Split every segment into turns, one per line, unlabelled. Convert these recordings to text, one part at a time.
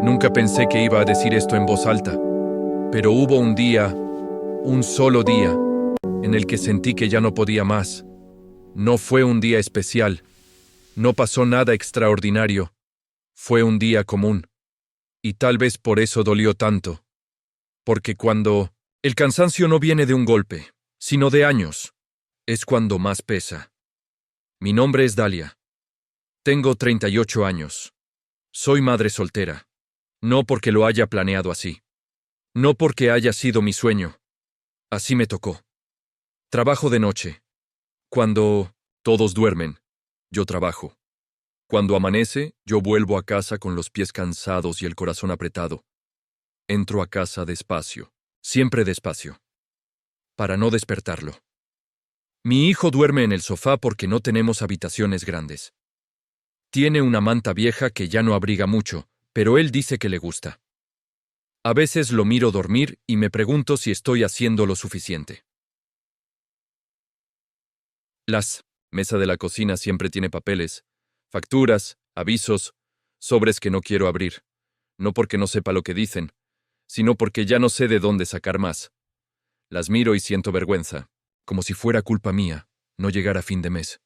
Nunca pensé que iba a decir esto en voz alta, pero hubo un día, un solo día, en el que sentí que ya no podía más. No fue un día especial, no pasó nada extraordinario, fue un día común. Y tal vez por eso dolió tanto, porque cuando el cansancio no viene de un golpe, sino de años, es cuando más pesa. Mi nombre es Dalia. Tengo 38 años. Soy madre soltera. No porque lo haya planeado así. No porque haya sido mi sueño. Así me tocó. Trabajo de noche. Cuando todos duermen, yo trabajo. Cuando amanece, yo vuelvo a casa con los pies cansados y el corazón apretado. Entro a casa despacio, siempre despacio, para no despertarlo. Mi hijo duerme en el sofá porque no tenemos habitaciones grandes. Tiene una manta vieja que ya no abriga mucho, pero él dice que le gusta. A veces lo miro dormir y me pregunto si estoy haciendo lo suficiente. La mesa de la cocina siempre tiene papeles, facturas, avisos, sobres que no quiero abrir, no porque no sepa lo que dicen, sino porque ya no sé de dónde sacar más. Las miro y siento vergüenza, como si fuera culpa mía no llegar a fin de mes.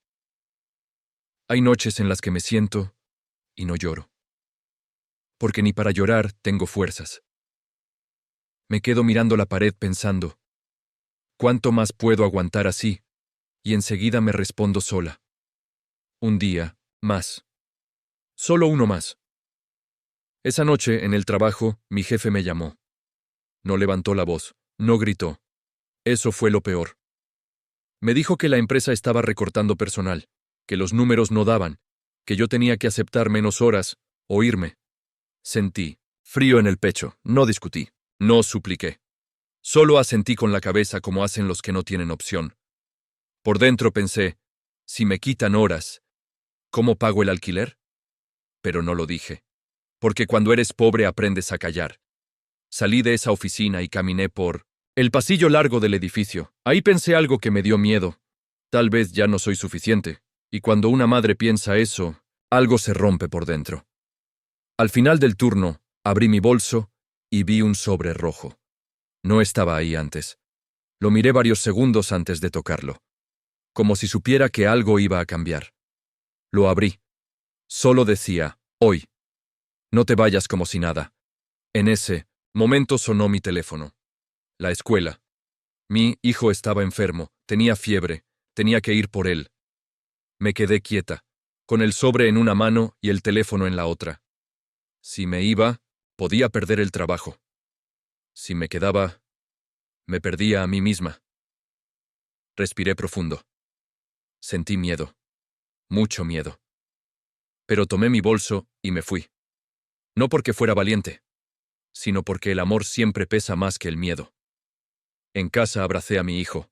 Hay noches en las que me siento y no lloro, porque ni para llorar tengo fuerzas. Me quedo mirando la pared pensando, ¿cuánto más puedo aguantar así? Y enseguida me respondo sola. Un día, más. Solo uno más. Esa noche, en el trabajo, mi jefe me llamó. No levantó la voz, no gritó. Eso fue lo peor. Me dijo que la empresa estaba recortando personal, que los números no daban, que yo tenía que aceptar menos horas o irme. Sentí frío en el pecho, no discutí, no supliqué. Solo asentí con la cabeza como hacen los que no tienen opción. Por dentro pensé, si me quitan horas, ¿cómo pago el alquiler? Pero no lo dije, porque cuando eres pobre aprendes a callar. Salí de esa oficina y caminé por el pasillo largo del edificio. Ahí pensé algo que me dio miedo. Tal vez ya no soy suficiente, y cuando una madre piensa eso, algo se rompe por dentro. Al final del turno, abrí mi bolso y vi un sobre rojo. No estaba ahí antes. Lo miré varios segundos antes de tocarlo, como si supiera que algo iba a cambiar. Lo abrí. Solo decía, hoy. No te vayas como si nada. En ese momento sonó mi teléfono. La escuela. Mi hijo estaba enfermo, tenía fiebre, tenía que ir por él. Me quedé quieta, con el sobre en una mano y el teléfono en la otra. Si me iba, podía perder el trabajo. Si me quedaba, me perdía a mí misma. Respiré profundo. Sentí miedo, mucho miedo. Pero tomé mi bolso y me fui. No porque fuera valiente, sino porque el amor siempre pesa más que el miedo. En casa abracé a mi hijo.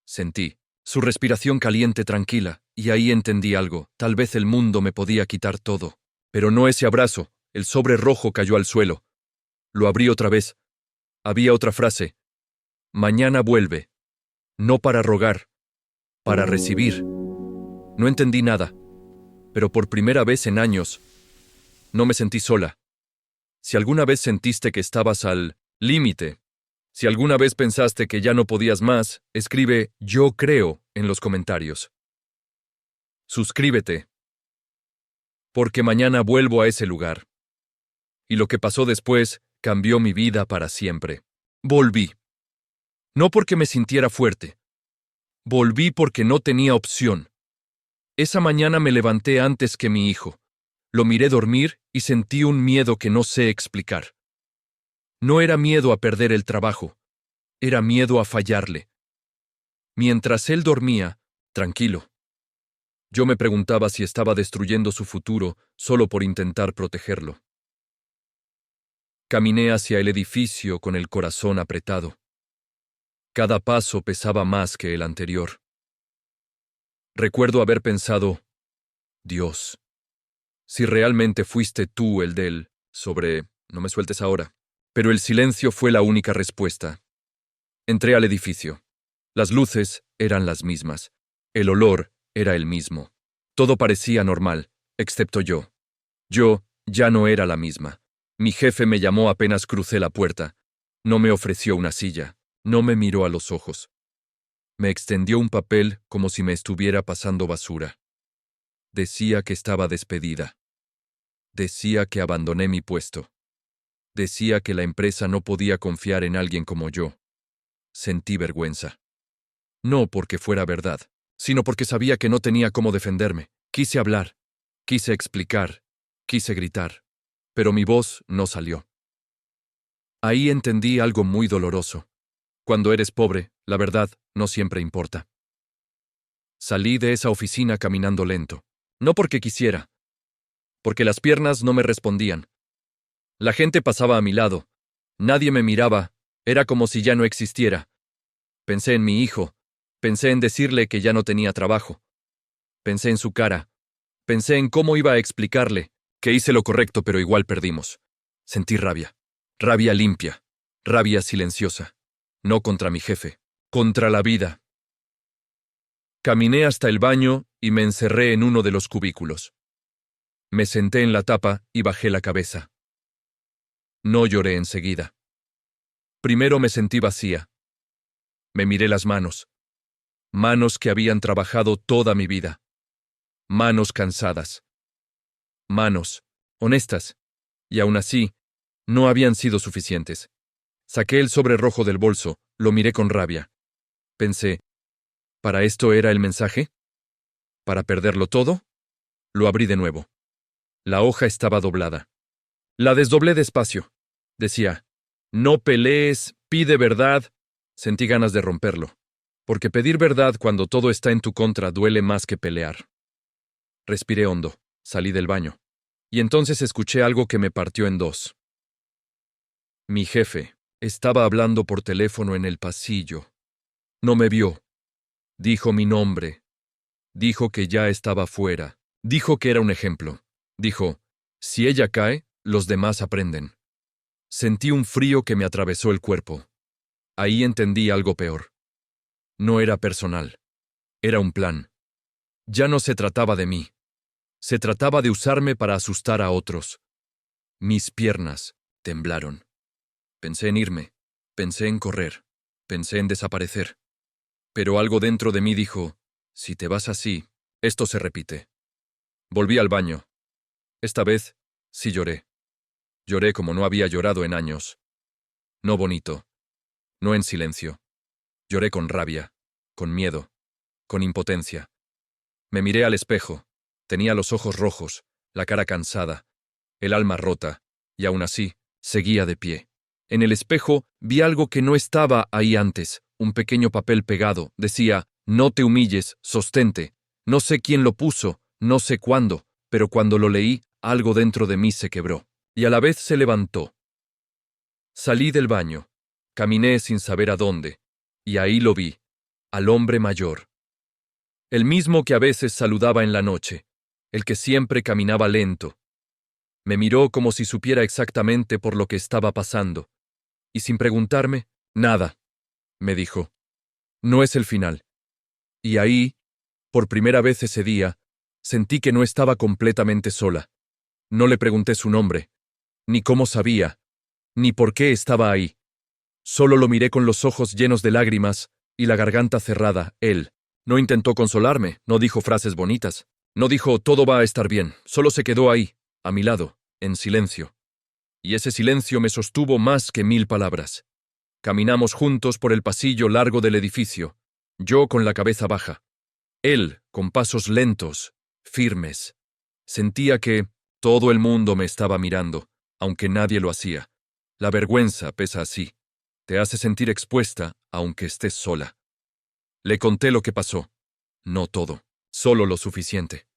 Sentí su respiración caliente tranquila, y ahí entendí algo. Tal vez el mundo me podía quitar todo. Pero no ese abrazo. El sobre rojo cayó al suelo. Lo abrí otra vez. Había otra frase. Mañana vuelve. No para rogar, para recibir. No entendí nada, pero por primera vez en años, no me sentí sola. Si alguna vez sentiste que estabas al límite, si alguna vez pensaste que ya no podías más, escribe "yo creo" en los comentarios. Suscríbete, porque mañana vuelvo a ese lugar. Y lo que pasó después cambió mi vida para siempre. Volví. No porque me sintiera fuerte. Volví porque no tenía opción. Esa mañana me levanté antes que mi hijo. Lo miré dormir y sentí un miedo que no sé explicar. No era miedo a perder el trabajo, era miedo a fallarle. Mientras él dormía, tranquilo, yo me preguntaba si estaba destruyendo su futuro solo por intentar protegerlo. Caminé hacia el edificio con el corazón apretado. Cada paso pesaba más que el anterior. Recuerdo haber pensado, Dios, si realmente fuiste tú el del sobre, no me sueltes ahora. Pero el silencio fue la única respuesta. Entré al edificio. Las luces eran las mismas. El olor era el mismo. Todo parecía normal, excepto yo. Yo ya no era la misma. Mi jefe me llamó apenas crucé la puerta. No me ofreció una silla. No me miró a los ojos. Me extendió un papel como si me estuviera pasando basura. Decía que estaba despedida. Decía que abandoné mi puesto. Decía que la empresa no podía confiar en alguien como yo. Sentí vergüenza. No porque fuera verdad, sino porque sabía que no tenía cómo defenderme. Quise hablar, quise explicar, quise gritar, pero mi voz no salió. Ahí entendí algo muy doloroso. Cuando eres pobre, la verdad no siempre importa. Salí de esa oficina caminando lento. No porque quisiera, porque las piernas no me respondían. La gente pasaba a mi lado. Nadie me miraba. Era como si ya no existiera. Pensé en mi hijo. Pensé en decirle que ya no tenía trabajo. Pensé en su cara. Pensé en cómo iba a explicarle que hice lo correcto pero igual perdimos. Sentí rabia. Rabia limpia. Rabia silenciosa. No contra mi jefe. Contra la vida. Caminé hasta el baño y me encerré en uno de los cubículos. Me senté en la tapa y bajé la cabeza. No lloré enseguida. Primero me sentí vacía. Me miré las manos. Manos que habían trabajado toda mi vida. Manos cansadas. Manos, honestas. Y aún así, no habían sido suficientes. Saqué el sobre rojo del bolso, lo miré con rabia. Pensé, ¿para esto era el mensaje? ¿Para perderlo todo? Lo abrí de nuevo. La hoja estaba doblada. La desdoblé despacio. Decía, no pelees, pide verdad. Sentí ganas de romperlo. Porque pedir verdad cuando todo está en tu contra duele más que pelear. Respiré hondo, salí del baño. Y entonces escuché algo que me partió en dos. Mi jefe estaba hablando por teléfono en el pasillo. No me vio. Dijo mi nombre. Dijo que ya estaba fuera. Dijo que era un ejemplo. Dijo, si ella cae, los demás aprenden. Sentí un frío que me atravesó el cuerpo. Ahí entendí algo peor. No era personal. Era un plan. Ya no se trataba de mí. Se trataba de usarme para asustar a otros. Mis piernas temblaron. Pensé en irme. Pensé en correr. Pensé en desaparecer. Pero algo dentro de mí dijo, si te vas así, esto se repite. Volví al baño. Esta vez, sí lloré. Lloré como no había llorado en años. No bonito. No en silencio. Lloré con rabia, con miedo, con impotencia. Me miré al espejo. Tenía los ojos rojos, la cara cansada, el alma rota, y aún así, seguía de pie. En el espejo vi algo que no estaba ahí antes, un pequeño papel pegado. Decía, no te humilles, sostente. No sé quién lo puso, no sé cuándo, pero cuando lo leí, algo dentro de mí se quebró, y a la vez se levantó. Salí del baño, caminé sin saber a dónde, y ahí lo vi, al hombre mayor. El mismo que a veces saludaba en la noche, el que siempre caminaba lento. Me miró como si supiera exactamente por lo que estaba pasando, y sin preguntarme, nada, me dijo. No es el final. Y ahí, por primera vez ese día, sentí que no estaba completamente sola. No le pregunté su nombre, ni cómo sabía, ni por qué estaba ahí. Solo lo miré con los ojos llenos de lágrimas y la garganta cerrada. Él no intentó consolarme, no dijo frases bonitas, no dijo todo va a estar bien, solo se quedó ahí, a mi lado, en silencio. Y ese silencio me sostuvo más que 1000 palabras. Caminamos juntos por el pasillo largo del edificio, yo con la cabeza baja. Él, con pasos lentos, firmes. Sentía que todo el mundo me estaba mirando, aunque nadie lo hacía. La vergüenza pesa así. Te hace sentir expuesta, aunque estés sola. Le conté lo que pasó. No todo, solo lo suficiente.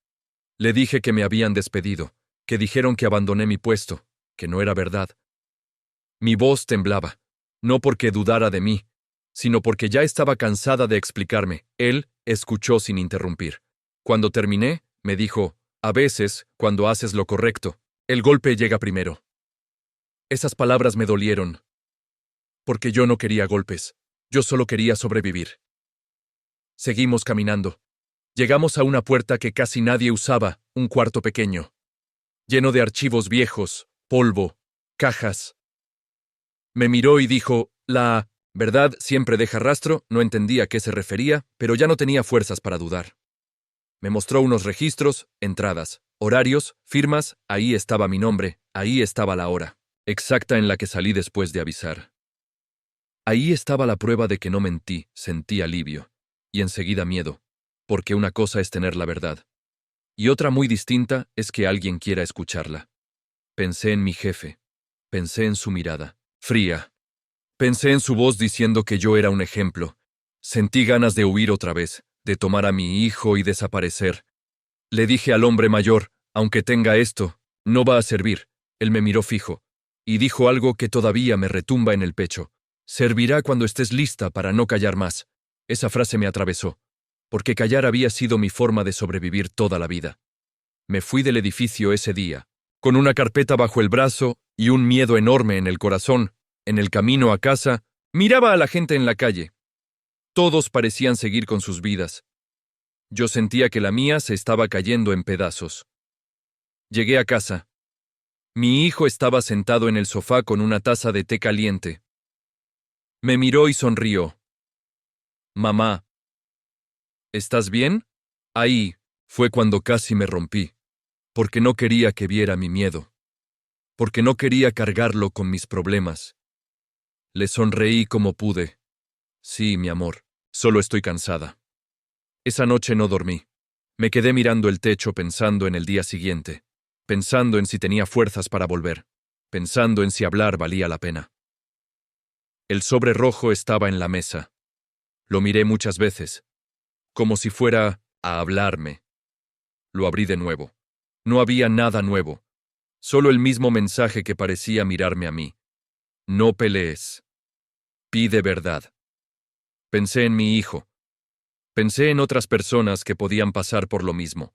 Le dije que me habían despedido, que dijeron que abandoné mi puesto, que no era verdad. Mi voz temblaba, no porque dudara de mí, sino porque ya estaba cansada de explicarme. Él escuchó sin interrumpir. Cuando terminé, me dijo, a veces, cuando haces lo correcto, el golpe llega primero. Esas palabras me dolieron, porque yo no quería golpes, yo solo quería sobrevivir. Seguimos caminando. Llegamos a una puerta que casi nadie usaba, un cuarto pequeño, lleno de archivos viejos, polvo, cajas. Me miró y dijo, la verdad siempre deja rastro, no entendía a qué se refería, pero ya no tenía fuerzas para dudar. Me mostró unos registros, entradas, horarios, firmas, ahí estaba mi nombre, ahí estaba la hora, exacta en la que salí después de avisar. Ahí estaba la prueba de que no mentí, sentí alivio, y enseguida miedo, porque una cosa es tener la verdad, y otra muy distinta es que alguien quiera escucharla. Pensé en mi jefe, pensé en su mirada, fría. Pensé en su voz diciendo que yo era un ejemplo. Sentí ganas de huir otra vez, de tomar a mi hijo y desaparecer. Le dije al hombre mayor, aunque tenga esto, no va a servir. Él me miró fijo, y dijo algo que todavía me retumba en el pecho. Servirá cuando estés lista para no callar más. Esa frase me atravesó, porque callar había sido mi forma de sobrevivir toda la vida. Me fui del edificio ese día, con una carpeta bajo el brazo y un miedo enorme en el corazón. En el camino a casa, miraba a la gente en la calle. Todos parecían seguir con sus vidas. Yo sentía que la mía se estaba cayendo en pedazos. Llegué a casa. Mi hijo estaba sentado en el sofá con una taza de té caliente. Me miró y sonrió. Mamá, ¿estás bien? Ahí fue cuando casi me rompí, porque no quería que viera mi miedo, porque no quería cargarlo con mis problemas. Le sonreí como pude. Sí, mi amor, solo estoy cansada. Esa noche no dormí. Me quedé mirando el techo pensando en el día siguiente, pensando en si tenía fuerzas para volver, pensando en si hablar valía la pena. El sobre rojo estaba en la mesa. Lo miré muchas veces, como si fuera a hablarme. Lo abrí de nuevo. No había nada nuevo, solo el mismo mensaje que parecía mirarme a mí. No pelees. Pide verdad. Pensé en mi hijo. Pensé en otras personas que podían pasar por lo mismo.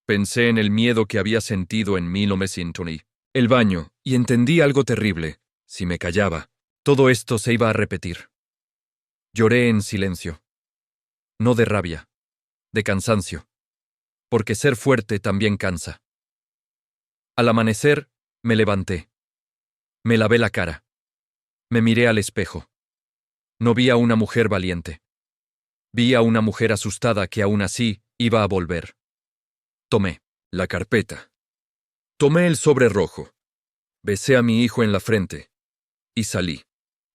Pensé en el miedo que había sentido en 1920, el baño, y entendí algo terrible. Si me callaba, todo esto se iba a repetir. Lloré en silencio. No de rabia, de cansancio. Porque ser fuerte también cansa. Al amanecer, me levanté. Me lavé la cara. Me miré al espejo. No vi a una mujer valiente. Vi a una mujer asustada que aún así iba a volver. Tomé la carpeta. Tomé el sobre rojo. Besé a mi hijo en la frente. Y salí.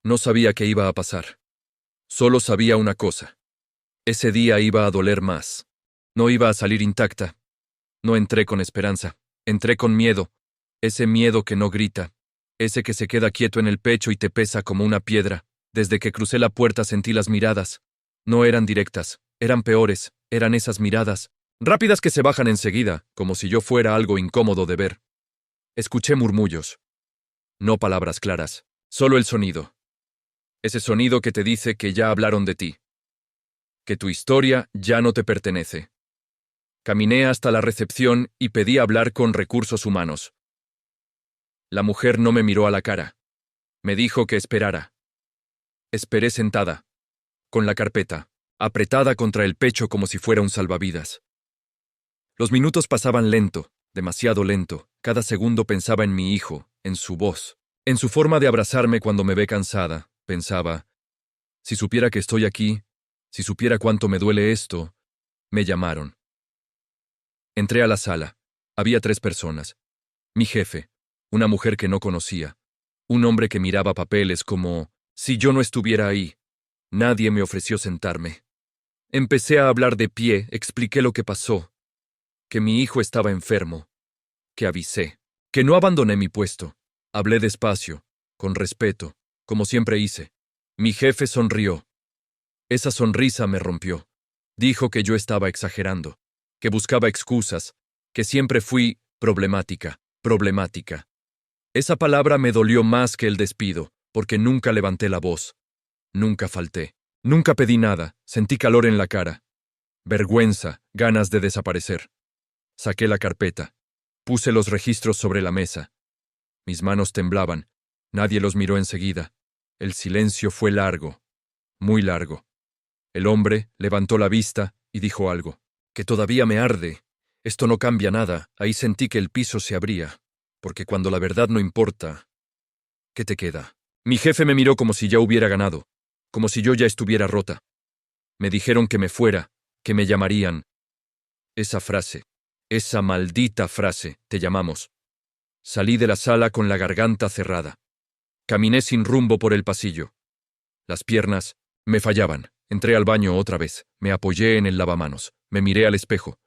No sabía qué iba a pasar. Solo sabía una cosa. Ese día iba a doler más. No iba a salir intacta. No entré con esperanza. Entré con miedo. Ese miedo que no grita. Ese que se queda quieto en el pecho y te pesa como una piedra. Desde que crucé la puerta sentí las miradas. No eran directas. Eran peores. Eran esas miradas. Rápidas que se bajan enseguida, como si yo fuera algo incómodo de ver. Escuché murmullos. No palabras claras. Solo el sonido. Ese sonido que te dice que ya hablaron de ti. Que tu historia ya no te pertenece. Caminé hasta la recepción y pedí hablar con recursos humanos. La mujer no me miró a la cara. Me dijo que esperara. Esperé sentada, con la carpeta, apretada contra el pecho como si fuera un salvavidas. Los minutos pasaban lento, demasiado lento. Cada segundo pensaba en mi hijo, en su voz, en su forma de abrazarme cuando me ve cansada. Pensaba, si supiera que estoy aquí, si supiera cuánto me duele esto. Me llamaron. Entré a la sala. Había 3 personas. Mi jefe, una mujer que no conocía, un hombre que miraba papeles como si yo no estuviera ahí. Nadie me ofreció sentarme. Empecé a hablar de pie, expliqué lo que pasó, que mi hijo estaba enfermo, que avisé, que no abandoné mi puesto. Hablé despacio, con respeto, como siempre hice. Mi jefe sonrió. Esa sonrisa me rompió. Dijo que yo estaba exagerando, que buscaba excusas, que siempre fui problemática. Esa palabra me dolió más que el despido, porque nunca levanté la voz. Nunca falté. Nunca pedí nada. Sentí calor en la cara. Vergüenza, ganas de desaparecer. Saqué la carpeta. Puse los registros sobre la mesa. Mis manos temblaban. Nadie los miró enseguida. El silencio fue largo, muy largo. El hombre levantó la vista y dijo algo. Que todavía me arde. Esto no cambia nada. Ahí sentí que el piso se abría. Porque cuando la verdad no importa, ¿qué te queda? Mi jefe me miró como si ya hubiera ganado, como si yo ya estuviera rota. Me dijeron que me fuera, que me llamarían. Esa frase, esa maldita frase, te llamamos. Salí de la sala con la garganta cerrada. Caminé sin rumbo por el pasillo. Las piernas me fallaban. Entré al baño otra vez. Me apoyé en el lavamanos. Me miré al espejo.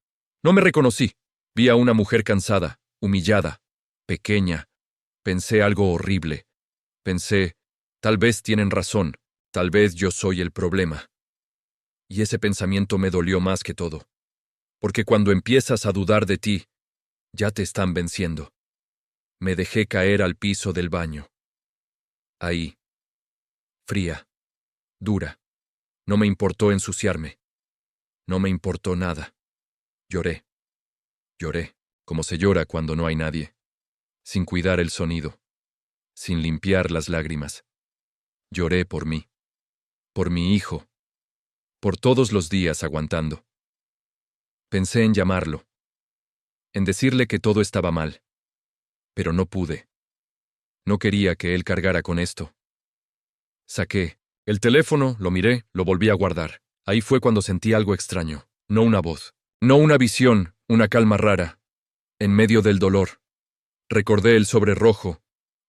No me reconocí. Vi a una mujer cansada, humillada, pequeña. Pensé algo horrible. Pensé, tal vez tienen razón. Tal vez yo soy el problema. Y ese pensamiento me dolió más que todo. Porque cuando empiezas a dudar de ti, ya te están venciendo. Me dejé caer al piso del baño. Ahí. Fría. Dura. No me importó ensuciarme. No me importó nada. Lloré. Lloré, como se llora cuando no hay nadie. Sin cuidar el sonido. Sin limpiar las lágrimas. Lloré por mí. Por mi hijo. Por todos los días aguantando. Pensé en llamarlo. En decirle que todo estaba mal. Pero no pude. No quería que él cargara con esto. Saqué el teléfono, lo miré, lo volví a guardar. Ahí fue cuando sentí algo extraño. No una voz. No una visión, una calma rara. En medio del dolor. Recordé el sobre rojo.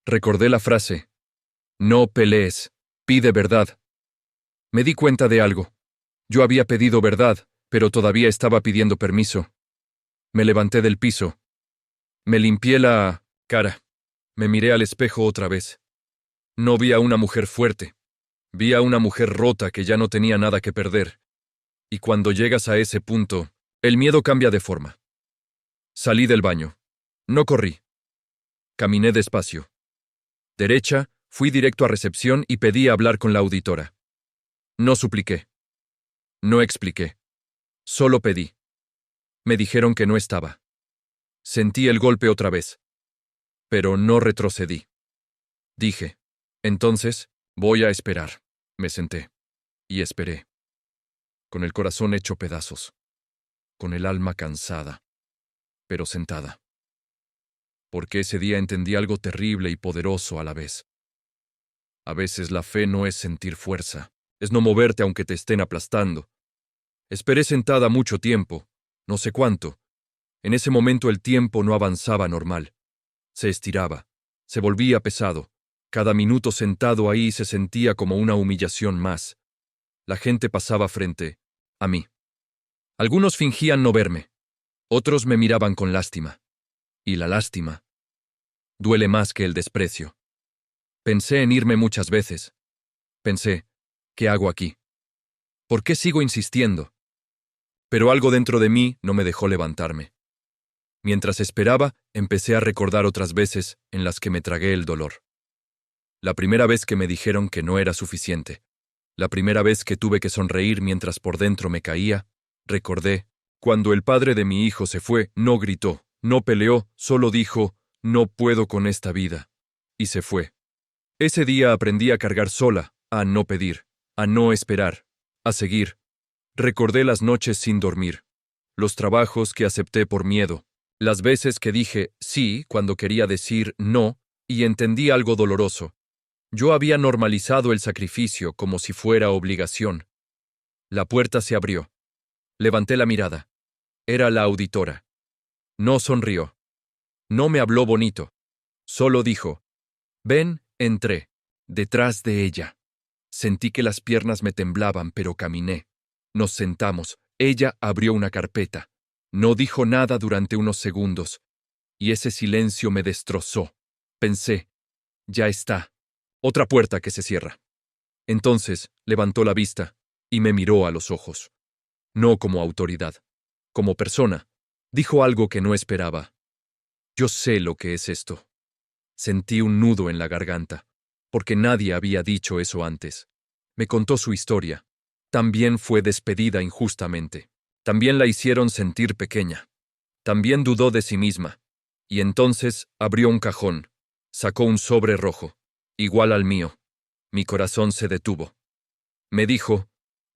Recordé la frase. No pelees. Pide verdad. Me di cuenta de algo. Yo había pedido verdad, pero todavía estaba pidiendo permiso. Me levanté del piso. Me limpié la cara. Me miré al espejo otra vez. No vi a una mujer fuerte. Vi a una mujer rota que ya no tenía nada que perder. Y cuando llegas a ese punto, el miedo cambia de forma. Salí del baño. No corrí. Caminé despacio. Derecha, fui directo a recepción y pedí hablar con la auditora. No supliqué. No expliqué. Solo pedí. Me dijeron que no estaba. Sentí el golpe otra vez. Pero no retrocedí. Dije, entonces, voy a esperar. Me senté. Y esperé. Con el corazón hecho pedazos. Con el alma cansada. Pero sentada. Porque ese día entendí algo terrible y poderoso a la vez. A veces la fe no es sentir fuerza, es no moverte aunque te estén aplastando. Esperé sentada mucho tiempo, no sé cuánto. En ese momento el tiempo no avanzaba normal. Se estiraba, se volvía pesado. Cada minuto sentado ahí se sentía como una humillación más. La gente pasaba frente a mí. Algunos fingían no verme, otros me miraban con lástima. Y la lástima duele más que el desprecio. Pensé en irme muchas veces. Pensé, ¿qué hago aquí? ¿Por qué sigo insistiendo? Pero algo dentro de mí no me dejó levantarme. Mientras esperaba, empecé a recordar otras veces en las que me tragué el dolor. La primera vez que me dijeron que no era suficiente. La primera vez que tuve que sonreír mientras por dentro me caía, recordé, cuando el padre de mi hijo se fue, no gritó, no peleó, solo dijo, no puedo con esta vida. Y se fue. Ese día aprendí a cargar sola, a no pedir, a no esperar, a seguir. Recordé las noches sin dormir, los trabajos que acepté por miedo, las veces que dije sí cuando quería decir no, y entendí algo doloroso. Yo había normalizado el sacrificio como si fuera obligación. La puerta se abrió. Levanté la mirada. Era la auditora. No sonrió. No me habló bonito. Solo dijo, ven, entré. Detrás de ella. Sentí que las piernas me temblaban, pero caminé. Nos sentamos. Ella abrió una carpeta. No dijo nada durante unos segundos. Y ese silencio me destrozó. Pensé, ya está. Otra puerta que se cierra. Entonces levantó la vista y me miró a los ojos. No como autoridad, como persona. Dijo algo que no esperaba. Yo sé lo que es esto. Sentí un nudo en la garganta, porque nadie había dicho eso antes. Me contó su historia. También fue despedida injustamente. También la hicieron sentir pequeña. También dudó de sí misma. Y entonces abrió un cajón. Sacó un sobre rojo, igual al mío. Mi corazón se detuvo. Me dijo,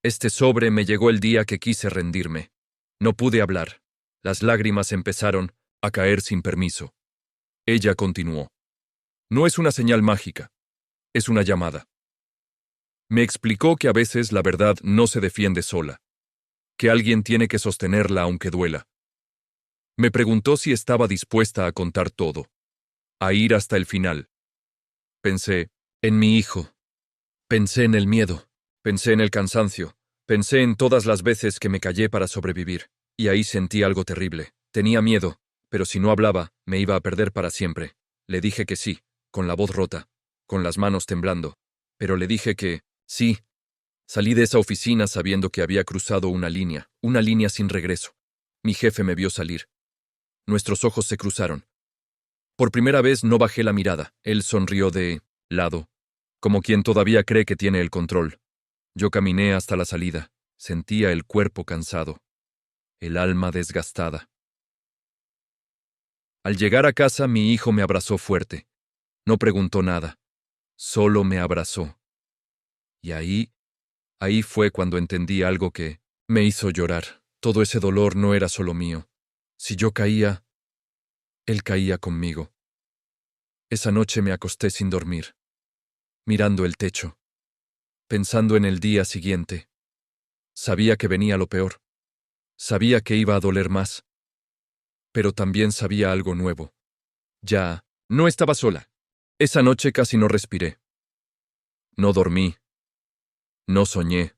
este sobre me llegó el día que quise rendirme. No pude hablar. Las lágrimas empezaron a caer sin permiso. Ella continuó. No es una señal mágica, es una llamada. Me explicó que a veces la verdad no se defiende sola, que alguien tiene que sostenerla aunque duela. Me preguntó si estaba dispuesta a contar todo, a ir hasta el final. Pensé en mi hijo, pensé en el miedo, pensé en el cansancio, pensé en todas las veces que me callé para sobrevivir, y ahí sentí algo terrible. Tenía miedo, pero si no hablaba, me iba a perder para siempre. Le dije que sí, con la voz rota, con las manos temblando, pero le dije que sí. Salí de esa oficina sabiendo que había cruzado una línea sin regreso. Mi jefe me vio salir. Nuestros ojos se cruzaron. Por primera vez no bajé la mirada. Él sonrió de lado, como quien todavía cree que tiene el control. Yo caminé hasta la salida. Sentía el cuerpo cansado, el alma desgastada. Al llegar a casa, mi hijo me abrazó fuerte. No preguntó nada, solo me abrazó. Y ahí fue cuando entendí algo que me hizo llorar. Todo ese dolor no era solo mío. Si yo caía, él caía conmigo. Esa noche me acosté sin dormir, mirando el techo, pensando en el día siguiente. Sabía que venía lo peor. Sabía que iba a doler más. Pero también sabía algo nuevo. Ya no estaba sola. Esa noche casi no respiré. No dormí. No soñé.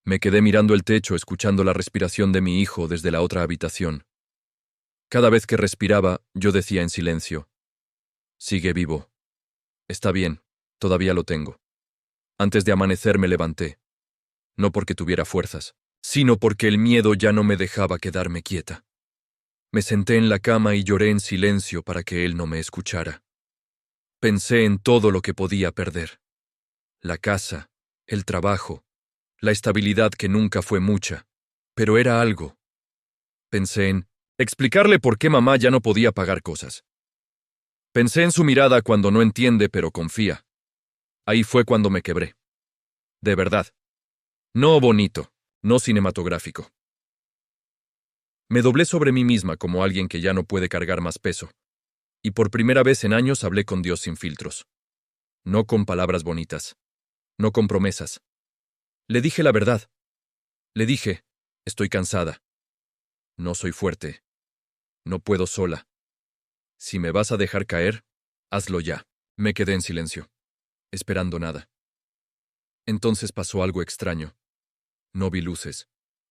Me quedé mirando el techo, escuchando la respiración de mi hijo desde la otra habitación. Cada vez que respiraba, yo decía en silencio: sigue vivo. Está bien, todavía lo tengo. Antes de amanecer me levanté. No porque tuviera fuerzas, sino porque el miedo ya no me dejaba quedarme quieta. Me senté en la cama y lloré en silencio para que él no me escuchara. Pensé en todo lo que podía perder. La casa, el trabajo, la estabilidad que nunca fue mucha, pero era algo. Pensé en explicarle por qué mamá ya no podía pagar cosas. Pensé en su mirada cuando no entiende pero confía. Ahí fue cuando me quebré. De verdad. No bonito, no cinematográfico. Me doblé sobre mí misma como alguien que ya no puede cargar más peso. Y por primera vez en años hablé con Dios sin filtros. No con palabras bonitas. No con promesas. Le dije la verdad. Le dije: estoy cansada. No soy fuerte. No puedo sola. Si me vas a dejar caer, hazlo ya. Me quedé en silencio, esperando nada. Entonces pasó algo extraño. No vi luces.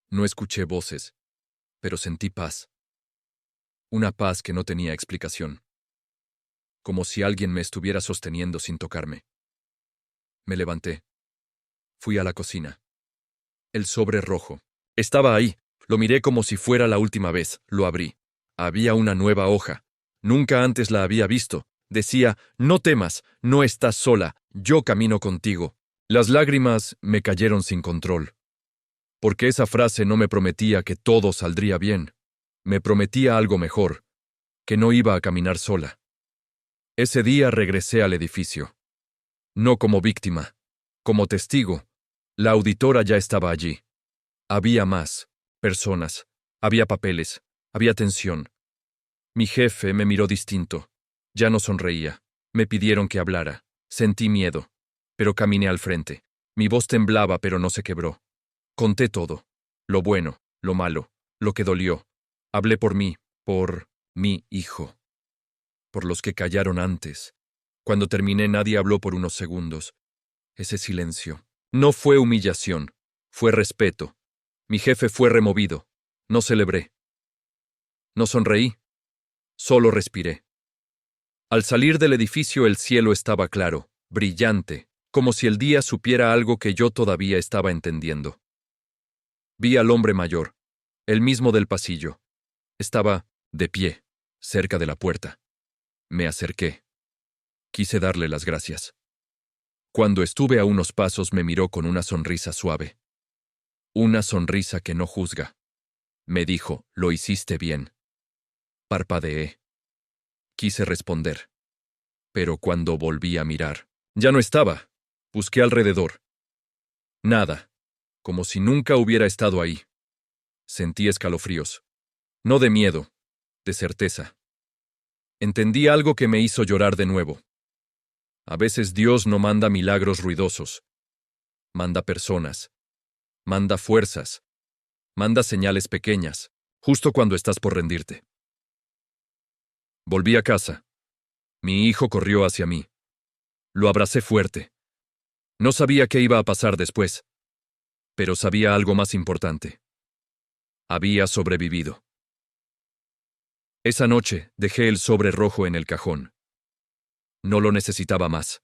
No escuché voces. Pero sentí paz. Una paz que no tenía explicación. Como si alguien me estuviera sosteniendo sin tocarme. Me levanté. Fui a la cocina. El sobre rojo. Estaba ahí. Lo miré como si fuera la última vez. Lo abrí. Había una nueva hoja. Nunca antes la había visto. Decía: no temas, no estás sola, yo camino contigo. Las lágrimas me cayeron sin control. Porque esa frase no me prometía que todo saldría bien. Me prometía algo mejor, que no iba a caminar sola. Ese día regresé al edificio. No como víctima, como testigo. La auditora ya estaba allí. Había más personas, había papeles, había tensión. Mi jefe me miró distinto. Ya no sonreía. Me pidieron que hablara. Sentí miedo, pero caminé al frente. Mi voz temblaba, pero no se quebró. Conté todo. Lo bueno, lo malo, lo que dolió. Hablé por mí, por mi hijo. Por los que callaron antes. Cuando terminé, nadie habló por unos segundos. Ese silencio. No fue humillación, fue respeto. Mi jefe fue removido. No celebré. No sonreí. Solo respiré. Al salir del edificio el cielo estaba claro, brillante, como si el día supiera algo que yo todavía estaba entendiendo. Vi al hombre mayor, el mismo del pasillo. Estaba de pie, cerca de la puerta. Me acerqué. Quise darle las gracias. Cuando estuve a unos pasos me miró con una sonrisa suave. Una sonrisa que no juzga. Me dijo: lo hiciste bien. Parpadeé. Quise responder. Pero cuando volví a mirar, ya no estaba. Busqué alrededor. Nada. Como si nunca hubiera estado ahí. Sentí escalofríos. No de miedo, de certeza. Entendí algo que me hizo llorar de nuevo. A veces Dios no manda milagros ruidosos. Manda personas. Manda fuerzas. Manda señales pequeñas, justo cuando estás por rendirte. Volví a casa. Mi hijo corrió hacia mí. Lo abracé fuerte. No sabía qué iba a pasar después, pero sabía algo más importante. Había sobrevivido. Esa noche dejé el sobre rojo en el cajón. No lo necesitaba más.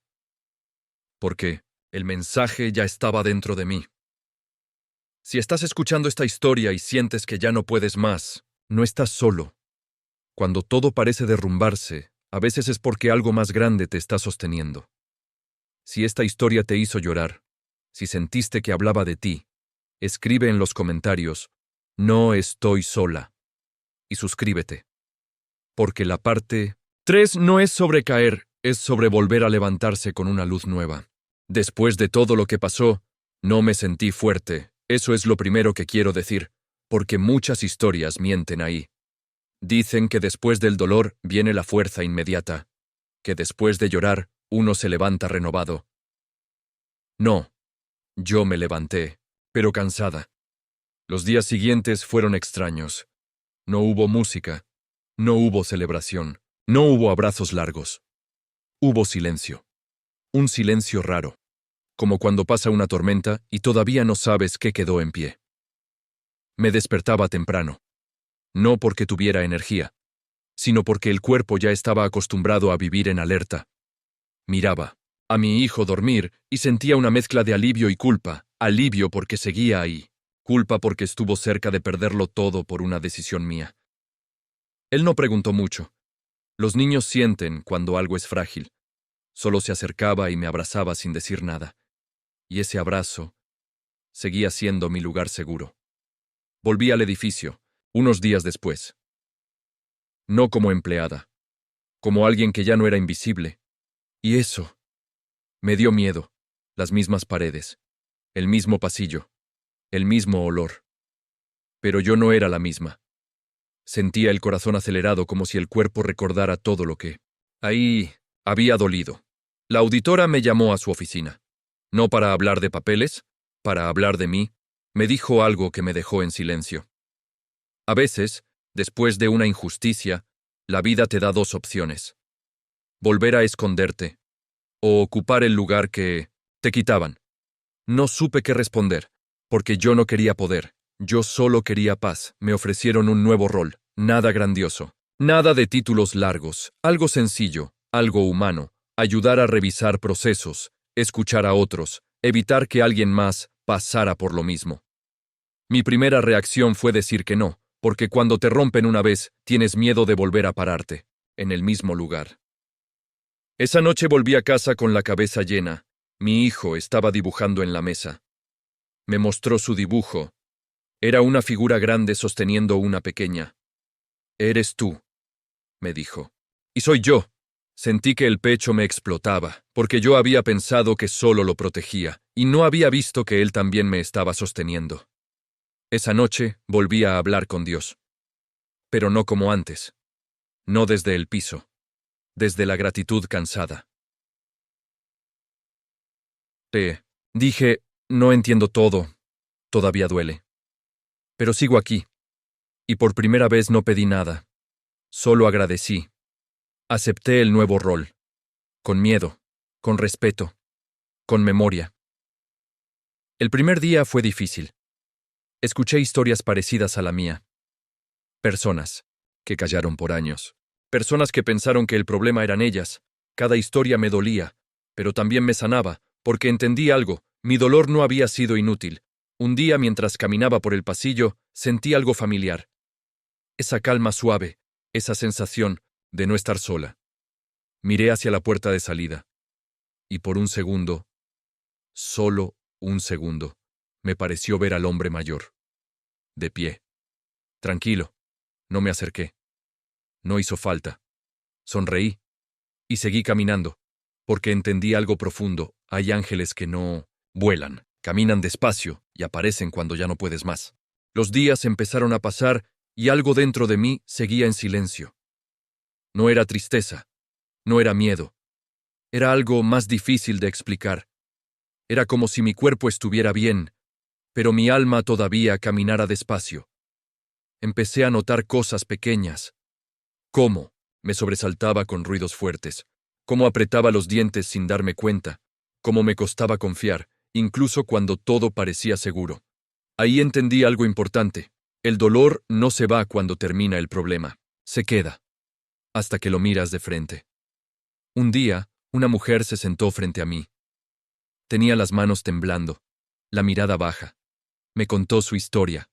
Porque el mensaje ya estaba dentro de mí. Si estás escuchando esta historia y sientes que ya no puedes más, no estás solo. Cuando todo parece derrumbarse, a veces es porque algo más grande te está sosteniendo. Si esta historia te hizo llorar, si sentiste que hablaba de ti, escribe en los comentarios, "No estoy sola", y suscríbete. Porque la parte 3 no es sobre caer, es sobre volver a levantarse con una luz nueva. Después de todo lo que pasó, no me sentí fuerte, eso es lo primero que quiero decir, porque muchas historias mienten ahí. Dicen que después del dolor viene la fuerza inmediata, que después de llorar uno se levanta renovado. No, yo me levanté, pero cansada. Los días siguientes fueron extraños. No hubo música, no hubo celebración, no hubo abrazos largos. Hubo silencio. Un silencio raro, como cuando pasa una tormenta y todavía no sabes qué quedó en pie. Me despertaba temprano. No porque tuviera energía, sino porque el cuerpo ya estaba acostumbrado a vivir en alerta. Miraba a mi hijo dormir y sentía una mezcla de alivio y culpa, alivio porque seguía ahí, culpa porque estuvo cerca de perderlo todo por una decisión mía. Él no preguntó mucho. Los niños sienten cuando algo es frágil. Solo se acercaba y me abrazaba sin decir nada. Y ese abrazo seguía siendo mi lugar seguro. Volví al edificio, unos días después. No como empleada, como alguien que ya no era invisible. Y eso me dio miedo. Las mismas paredes, el mismo pasillo, el mismo olor. Pero yo no era la misma. Sentía el corazón acelerado como si el cuerpo recordara todo lo que ahí había dolido. La auditora me llamó a su oficina. No para hablar de papeles, para hablar de mí, me dijo algo que me dejó en silencio. A veces, después de una injusticia, la vida te da dos opciones: volver a esconderte o ocupar el lugar que te quitaban. No supe qué responder, porque yo no quería poder, yo solo quería paz. Me ofrecieron un nuevo rol, nada grandioso, nada de títulos largos, algo sencillo, algo humano, ayudar a revisar procesos, escuchar a otros, evitar que alguien más pasara por lo mismo. Mi primera reacción fue decir que no, porque cuando te rompen una vez, tienes miedo de volver a pararte, en el mismo lugar. Esa noche volví a casa con la cabeza llena. Mi hijo estaba dibujando en la mesa. Me mostró su dibujo. Era una figura grande sosteniendo una pequeña. «Eres tú», me dijo. «Y soy yo». Sentí que el pecho me explotaba, porque yo había pensado que solo lo protegía, y no había visto que él también me estaba sosteniendo. Esa noche volví a hablar con Dios. Pero no como antes. No desde el piso. Desde la gratitud cansada. Te dije, no entiendo todo. Todavía duele. Pero sigo aquí. Y por primera vez no pedí nada. Solo agradecí. Acepté el nuevo rol. Con miedo. Con respeto. Con memoria. El primer día fue difícil. Escuché historias parecidas a la mía. Personas que callaron por años. Personas que pensaron que el problema eran ellas. Cada historia me dolía, pero también me sanaba, porque entendí algo: mi dolor no había sido inútil. Un día, mientras caminaba por el pasillo, sentí algo familiar. Esa calma suave, esa sensación de no estar sola. Miré hacia la puerta de salida. Y por un segundo, solo un segundo, me pareció ver al hombre mayor. De pie. Tranquilo. No me acerqué. No hizo falta. Sonreí. Y seguí caminando, porque entendí algo profundo: hay ángeles que no vuelan, caminan despacio y aparecen cuando ya no puedes más. Los días empezaron a pasar y algo dentro de mí seguía en silencio. No era tristeza, no era miedo. Era algo más difícil de explicar. Era como si mi cuerpo estuviera bien, pero mi alma todavía caminara despacio. Empecé a notar cosas pequeñas. Cómo me sobresaltaba con ruidos fuertes, cómo apretaba los dientes sin darme cuenta, cómo me costaba confiar, incluso cuando todo parecía seguro. Ahí entendí algo importante. El dolor no se va cuando termina el problema, se queda, hasta que lo miras de frente. Un día, una mujer se sentó frente a mí. Tenía las manos temblando, la mirada baja. Me contó su historia.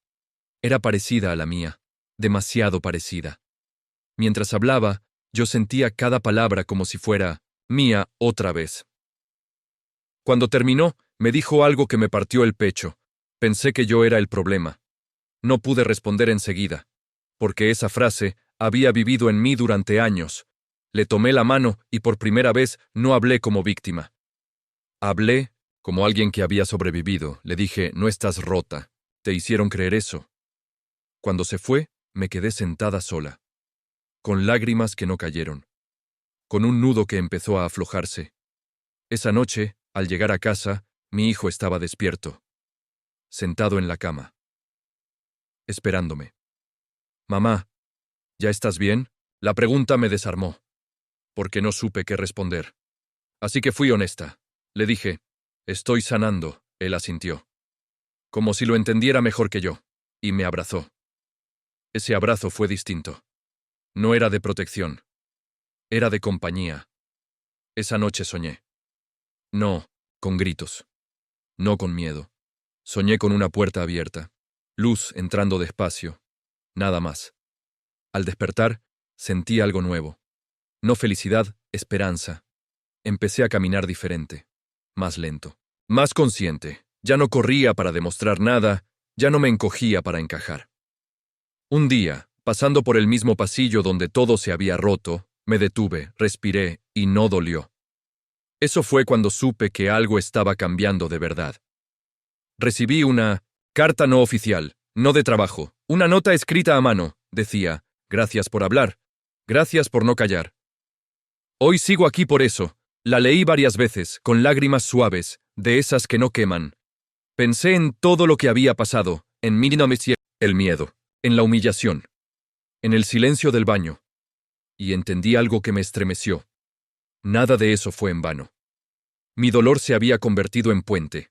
Era parecida a la mía, demasiado parecida. Mientras hablaba, yo sentía cada palabra como si fuera mía otra vez. Cuando terminó, me dijo algo que me partió el pecho. Pensé que yo era el problema. No pude responder enseguida, porque esa frase había vivido en mí durante años. Le tomé la mano y por primera vez no hablé como víctima. Hablé como alguien que había sobrevivido. Le dije, no estás rota. Te hicieron creer eso. Cuando se fue, me quedé sentada sola, con lágrimas que no cayeron, con un nudo que empezó a aflojarse. Esa noche, al llegar a casa, mi hijo estaba despierto, sentado en la cama, esperándome. Mamá, ¿ya estás bien? La pregunta me desarmó, porque no supe qué responder. Así que fui honesta. Le dije, estoy sanando. Él asintió, como si lo entendiera mejor que yo, y me abrazó. Ese abrazo fue distinto. No era de protección. Era de compañía. Esa noche soñé. No, con gritos. No con miedo. Soñé con una puerta abierta. Luz entrando despacio. Nada más. Al despertar, sentí algo nuevo. No felicidad, esperanza. Empecé a caminar diferente. Más lento. Más consciente. Ya no corría para demostrar nada. Ya no me encogía para encajar. Un día, pasando por el mismo pasillo donde todo se había roto, me detuve, respiré, y no dolió. Eso fue cuando supe que algo estaba cambiando de verdad. Recibí una carta no oficial, no de trabajo, una nota escrita a mano. Decía, gracias por hablar, gracias por no callar. Hoy sigo aquí por eso. La leí varias veces, con lágrimas suaves, de esas que no queman. Pensé en todo lo que había pasado, en el miedo, en la humillación, en el silencio del baño, y entendí algo que me estremeció. Nada de eso fue en vano. Mi dolor se había convertido en puente.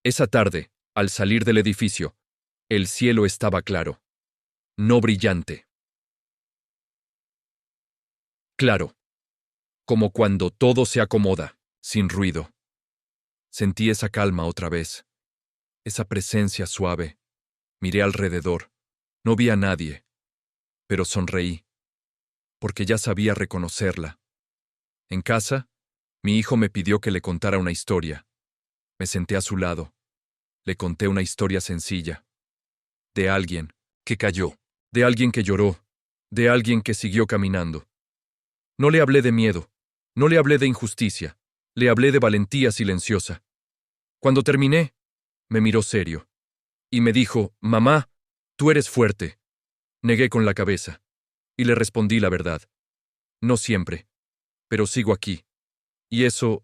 Esa tarde, al salir del edificio, el cielo estaba claro. No brillante. Claro. Como cuando todo se acomoda, sin ruido. Sentí esa calma otra vez. Esa presencia suave. Miré alrededor. No vi a nadie. Pero sonreí. Porque ya sabía reconocerla. En casa, mi hijo me pidió que le contara una historia. Me senté a su lado. Le conté una historia sencilla. De alguien que cayó. De alguien que lloró. De alguien que siguió caminando. No le hablé de miedo. No le hablé de injusticia. Le hablé de valentía silenciosa. Cuando terminé, me miró serio. Y me dijo, mamá, tú eres fuerte. Negué con la cabeza. Y le respondí la verdad. No siempre. Pero sigo aquí. Y eso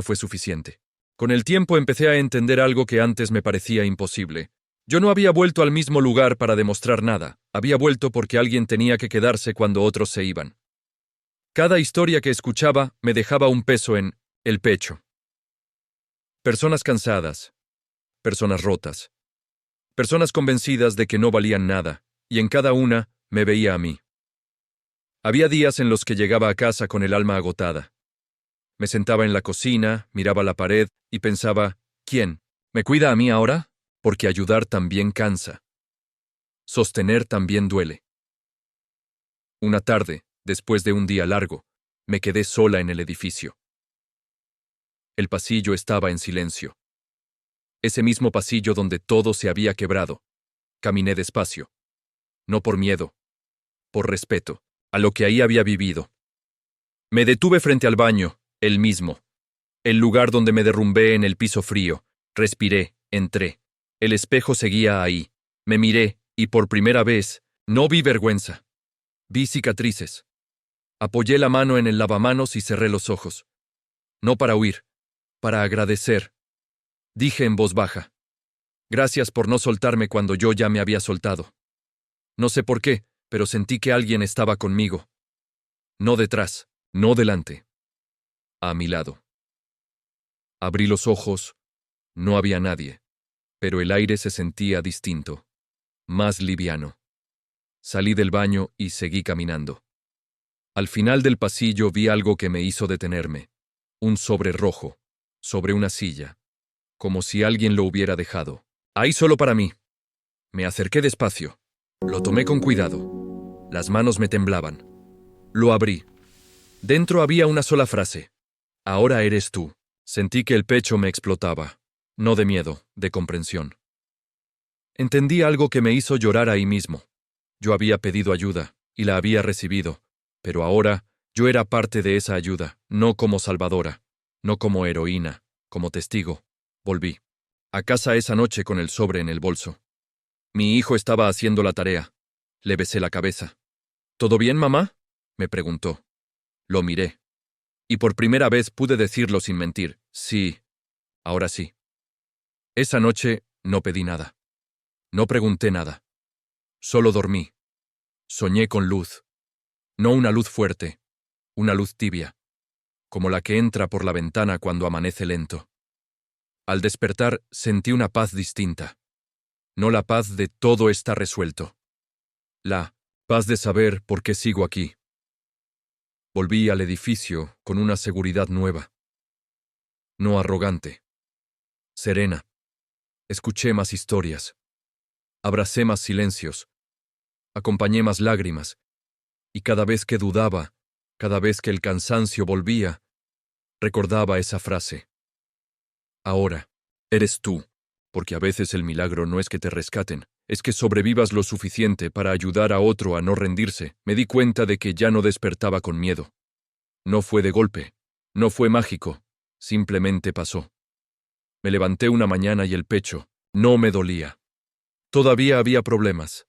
fue suficiente. Con el tiempo empecé a entender algo que antes me parecía imposible. Yo no había vuelto al mismo lugar para demostrar nada. Había vuelto porque alguien tenía que quedarse cuando otros se iban. Cada historia que escuchaba me dejaba un peso en el pecho. Personas cansadas. Personas rotas. Personas convencidas de que no valían nada, y en cada una me veía a mí. Había días en los que llegaba a casa con el alma agotada. Me sentaba en la cocina, miraba la pared y pensaba, ¿quién me cuida a mí ahora? Porque ayudar también cansa. Sostener también duele. Una tarde, después de un día largo, me quedé sola en el edificio. El pasillo estaba en silencio. Ese mismo pasillo donde todo se había quebrado. Caminé despacio. No por miedo. Por respeto a lo que ahí había vivido. Me detuve frente al baño, el mismo. El lugar donde me derrumbé en el piso frío. Respiré, entré. El espejo seguía ahí. Me miré, y por primera vez, no vi vergüenza. Vi cicatrices. Apoyé la mano en el lavamanos y cerré los ojos. No para huir, para agradecer. Dije en voz baja. Gracias por no soltarme cuando yo ya me había soltado. No sé por qué, pero sentí que alguien estaba conmigo. No detrás, no delante. A mi lado. Abrí los ojos. No había nadie, pero el aire se sentía distinto, más liviano. Salí del baño y seguí caminando. Al final del pasillo vi algo que me hizo detenerme. Un sobre rojo, sobre una silla, como si alguien lo hubiera dejado. Ahí solo para mí. Me acerqué despacio. Lo tomé con cuidado. Las manos me temblaban. Lo abrí. Dentro había una sola frase. Ahora eres tú. Sentí que el pecho me explotaba. No de miedo, de comprensión. Entendí algo que me hizo llorar ahí mismo. Yo había pedido ayuda, y la había recibido, pero ahora yo era parte de esa ayuda, no como salvadora, no como heroína, como testigo. Volví a casa esa noche con el sobre en el bolso. Mi hijo estaba haciendo la tarea. Le besé la cabeza. ¿Todo bien, mamá?, me preguntó. Lo miré. Y por primera vez pude decirlo sin mentir. Sí, ahora sí. Esa noche no pedí nada. No pregunté nada. Solo dormí. Soñé con luz. No una luz fuerte, una luz tibia, como la que entra por la ventana cuando amanece lento. Al despertar sentí una paz distinta. No la paz de todo está resuelto. La paz de saber por qué sigo aquí. Volví al edificio con una seguridad nueva. No arrogante. Serena. Escuché más historias. Abracé más silencios. Acompañé más lágrimas. Y cada vez que dudaba, cada vez que el cansancio volvía, recordaba esa frase. Ahora, eres tú, porque a veces el milagro no es que te rescaten, es que sobrevivas lo suficiente para ayudar a otro a no rendirse. Me di cuenta de que ya no despertaba con miedo. No fue de golpe, no fue mágico, simplemente pasó. Me levanté una mañana y el pecho no me dolía. Todavía había problemas,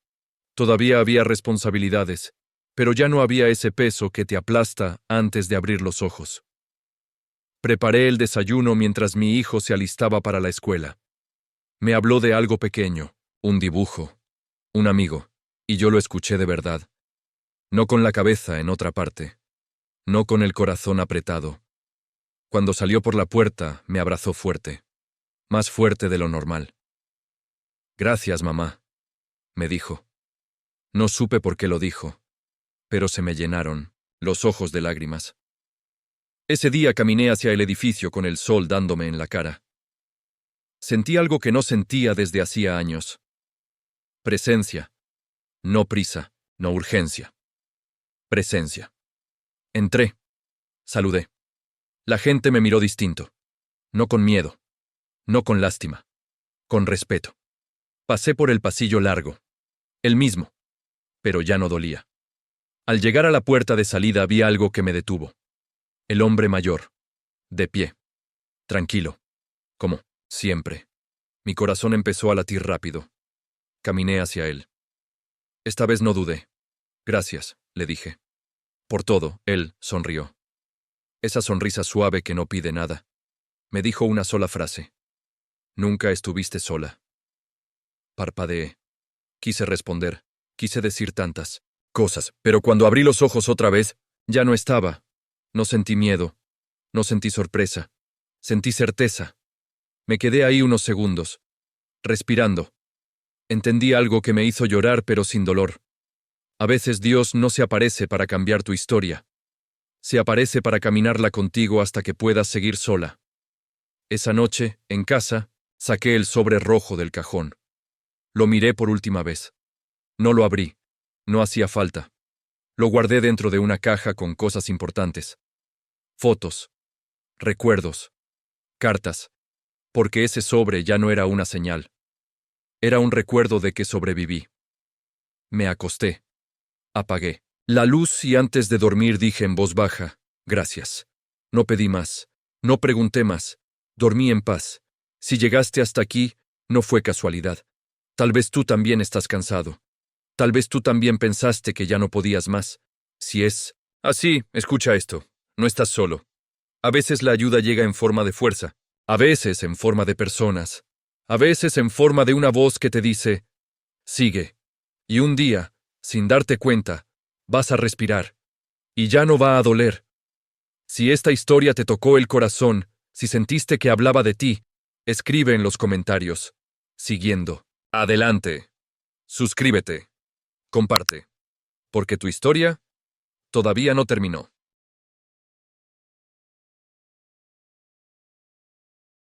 todavía había responsabilidades, pero ya no había ese peso que te aplasta antes de abrir los ojos. Preparé el desayuno mientras mi hijo se alistaba para la escuela. Me habló de algo pequeño, un dibujo, un amigo, y yo lo escuché de verdad. No con la cabeza en otra parte, no con el corazón apretado. Cuando salió por la puerta, me abrazó fuerte, más fuerte de lo normal. Gracias, mamá, me dijo. No supe por qué lo dijo, pero se me llenaron los ojos de lágrimas. Ese día caminé hacia el edificio con el sol dándome en la cara. Sentí algo que no sentía desde hacía años. Presencia. No prisa, no urgencia. Presencia. Entré. Saludé. La gente me miró distinto. No con miedo. No con lástima. Con respeto. Pasé por el pasillo largo. El mismo. Pero ya no dolía. Al llegar a la puerta de salida vi algo que me detuvo. El hombre mayor. De pie. Tranquilo. Como siempre. Mi corazón empezó a latir rápido. Caminé hacia él. Esta vez no dudé. Gracias, le dije. Por todo, él sonrió. Esa sonrisa suave que no pide nada. Me dijo una sola frase. Nunca estuviste sola. Parpadeé. Quise responder. Quise decir tantas cosas, pero cuando abrí los ojos otra vez, ya no estaba. No sentí miedo. No sentí sorpresa. Sentí certeza. Me quedé ahí unos segundos, respirando. Entendí algo que me hizo llorar, pero sin dolor. A veces Dios no se aparece para cambiar tu historia. Se aparece para caminarla contigo hasta que puedas seguir sola. Esa noche, en casa, saqué el sobre rojo del cajón. Lo miré por última vez. No lo abrí. No hacía falta. Lo guardé dentro de una caja con cosas importantes. Fotos. Recuerdos. Cartas. Porque ese sobre ya no era una señal. Era un recuerdo de que sobreviví. Me acosté. Apagué la luz y antes de dormir dije en voz baja, gracias. No pedí más. No pregunté más. Dormí en paz. Si llegaste hasta aquí, no fue casualidad. Tal vez tú también estás cansado. Tal vez tú también pensaste que ya no podías más. Si es Así, escucha esto. No estás solo. A veces la ayuda llega en forma de fuerza, a veces en forma de personas, a veces en forma de una voz que te dice, sigue. Y un día, sin darte cuenta, vas a respirar. Y ya no va a doler. Si esta historia te tocó el corazón, si sentiste que hablaba de ti, escribe en los comentarios. Siguiendo. Adelante. Suscríbete. Comparte. Porque tu historia todavía no terminó.